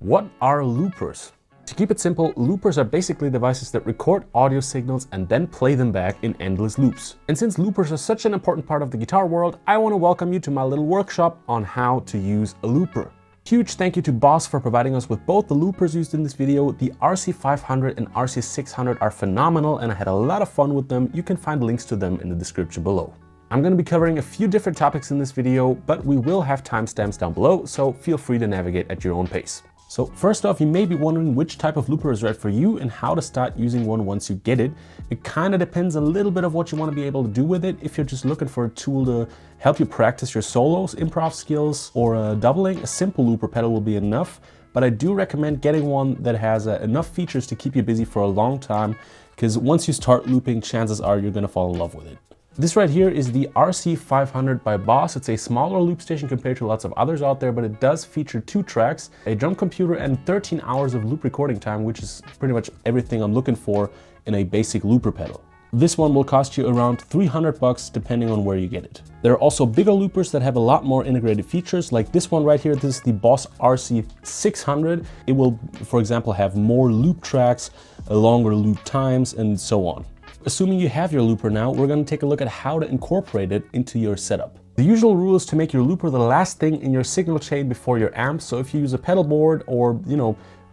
What are loopers? To keep it simple, loopers are basically devices that record audio signals and then play them back in endless loops. And since loopers are such an important part of the guitar world, I want to welcome you to my little workshop on how to use a looper. Huge thank you to Boss for providing us with both the loopers used in this video. The RC-500 and RC-600 are phenomenal and I had a lot of fun with them. You can find links to them in the description below. I'm going to be covering a few different topics in this video, but we will have timestamps down below, so feel free to navigate at your own pace. So first off, you may be wondering which type of looper is right for you and how to start using one once you get it. It kind of depends a little bit of what you want to be able to do with it. If you're just looking for a tool to help you practice your solos, improv skills, or doubling, a simple looper pedal will be enough. But I do recommend getting one that has enough features to keep you busy for a long time, because once you start looping, chances are you're going to fall in love with it. This right here is the RC-500 by Boss. It's a smaller loop station compared to lots of others out there, but it does feature 2 tracks, a drum computer, and 13 hours of loop recording time, which is pretty much everything I'm looking for in a basic looper pedal. This one will cost you around 300 bucks depending on where you get it. There are also bigger loopers that have a lot more integrated features, like this one right here. This is the Boss RC-600. It will, for example, have more loop tracks, longer loop times, and so on. Assuming you have your looper now, we're going to take a look at how to incorporate it into your setup. The usual rule is to make your looper the last thing in your signal chain before your amp. So if you use a pedal board or,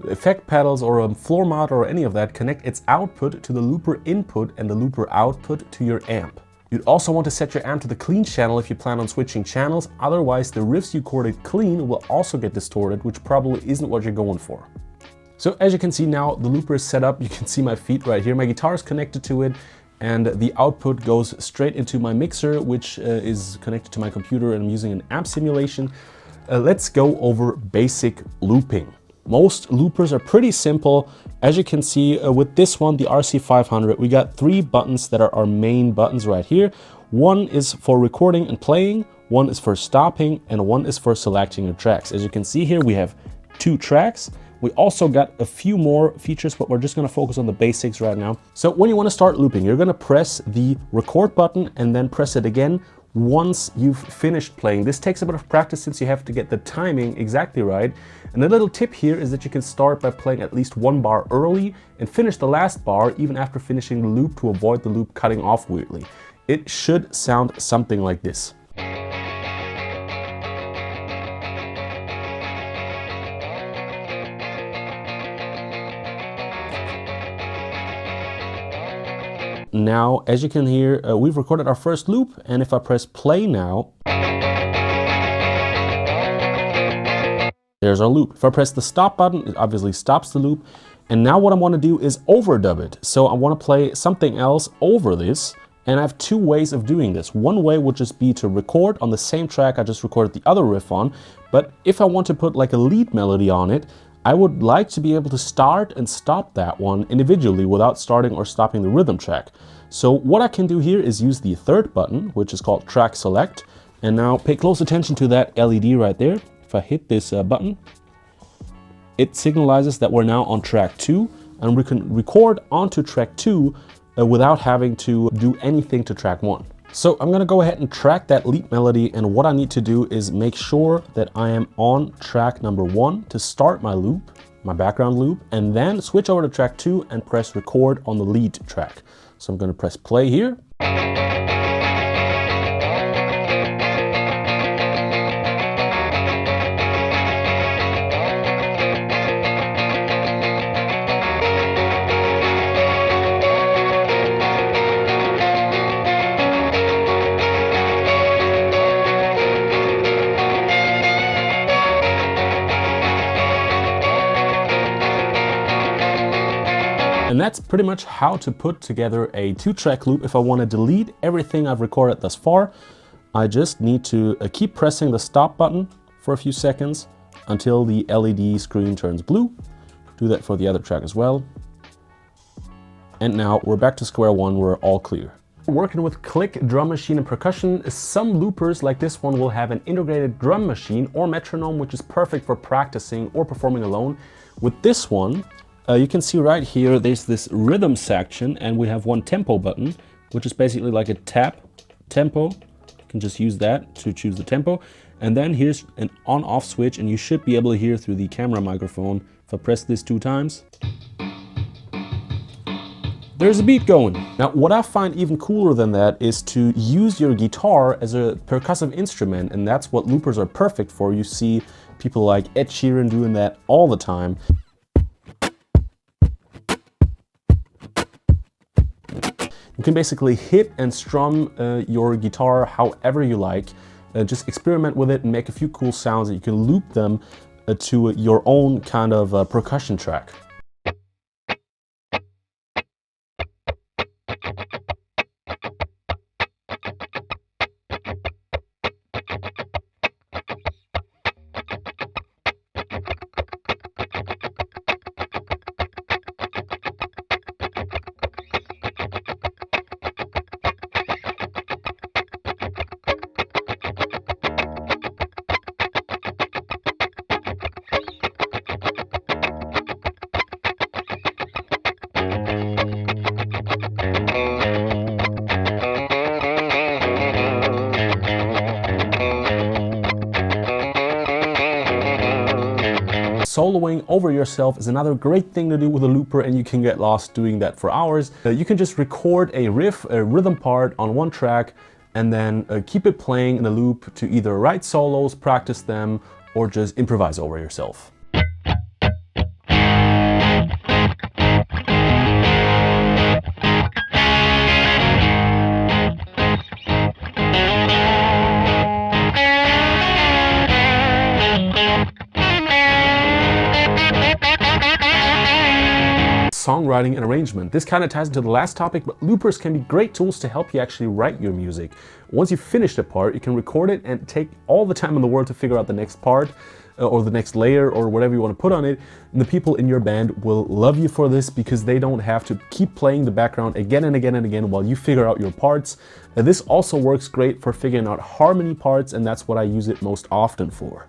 effect pedals or a floor mount or any of that, connect its output to the looper input and the looper output to your amp. You'd also want to set your amp to the clean channel if you plan on switching channels. Otherwise, the riffs you recorded clean will also get distorted, which probably isn't what you're going for. So as you can see now, the looper is set up. You can see my feet right here. My guitar is connected to it and the output goes straight into my mixer, which is connected to my computer, and I'm using an amp simulation. Let's go over basic looping. Most loopers are pretty simple. As you can see with this one, the RC-500, we got 3 buttons that are our main buttons right here. One is for recording and playing, one is for stopping, and one is for selecting your tracks. As you can see here, we have 2 tracks. We also got a few more features, but we're just going to focus on the basics right now. So when you want to start looping, you're going to press the record button and then press it again once you've finished playing. This takes a bit of practice since you have to get the timing exactly right. And a little tip here is that you can start by playing at least 1 bar early and finish the last bar even after finishing the loop to avoid the loop cutting off weirdly. It should sound something like this. Now, as you can hear, we've recorded our first loop, and if I press play now, there's our loop. If I press the stop button, it obviously stops the loop. And now what I want to do is overdub it. So I want to play something else over this, and I have 2 ways of doing this. One way would just be to record on the same track I just recorded the other riff on, but if I want to put like a lead melody on it, I would like to be able to start and stop that one individually without starting or stopping the rhythm track. So what I can do here is use the 3rd button, which is called track select. And now pay close attention to that LED right there. If I hit this button, it signalizes that we're now on track 2, and we can record onto track 2 without having to do anything to track 1. So I'm going to go ahead and track that lead melody, and what I need to do is make sure that I am on track number 1 to start my loop, my background loop, and then switch over to track 2 and press record on the lead track. So I'm going to press play here. And that's pretty much how to put together a 2-track loop. If I want to delete everything I've recorded thus far, I just need to keep pressing the stop button for a few seconds until the LED screen turns blue. Do that for the other track as well. And now we're back to square one, we're all clear. Working with click, drum machine, and percussion, some loopers like this one will have an integrated drum machine or metronome, which is perfect for practicing or performing alone. With this one, you can see right here, there's this rhythm section, and we have one tempo button, which is basically like a tap tempo. You can just use that to choose the tempo. And then here's an on-off switch, and you should be able to hear through the camera microphone. If I press this 2 times, there's a beat going. Now, what I find even cooler than that is to use your guitar as a percussive instrument, and that's what loopers are perfect for. You see people like Ed Sheeran doing that all the time. You can basically hit and strum your guitar however you like. Just experiment with it and make a few cool sounds that you can loop them to your own kind of percussion track. Soloing over yourself is another great thing to do with a looper, and you can get lost doing that for hours. You can just record a riff, a rhythm part on one track, and then keep it playing in a loop to either write solos, practice them, or just improvise over yourself. Songwriting and arrangement. This kind of ties into the last topic, but loopers can be great tools to help you actually write your music. Once you've finished a part, you can record it and take all the time in the world to figure out the next part or the next layer or whatever you want to put on it. And the people in your band will love you for this because they don't have to keep playing the background again and again and again while you figure out your parts. This also works great for figuring out harmony parts, and that's what I use it most often for.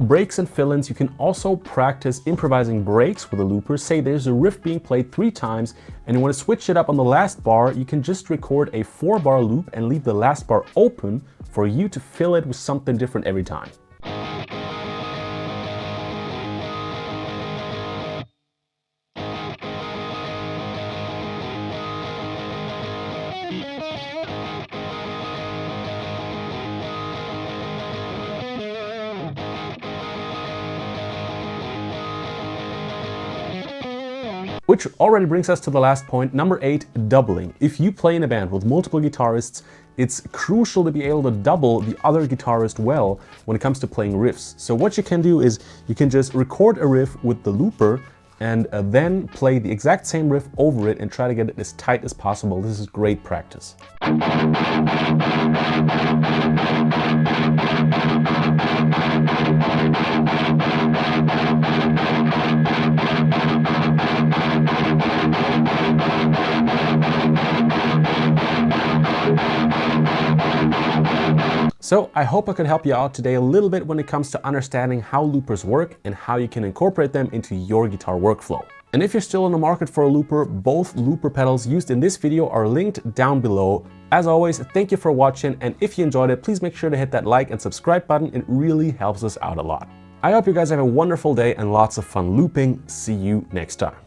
Breaks and fill-ins. You can also practice improvising breaks with a looper. Say there's a riff being played 3 times and you want to switch it up on the last bar. You can just record a 4-bar loop and leave the last bar open for you to fill it with something different every time. Which already brings us to the last point, number 8, doubling. If you play in a band with multiple guitarists, it's crucial to be able to double the other guitarist well when it comes to playing riffs. So what you can do is you can just record a riff with the looper and then play the exact same riff over it and try to get it as tight as possible. This is great practice. So I hope I could help you out today a little bit when it comes to understanding how loopers work and how you can incorporate them into your guitar workflow. And if you're still in the market for a looper, both looper pedals used in this video are linked down below. As always, thank you for watching, and if you enjoyed it, please make sure to hit that like and subscribe button. It really helps us out a lot. I hope you guys have a wonderful day and lots of fun looping. See you next time.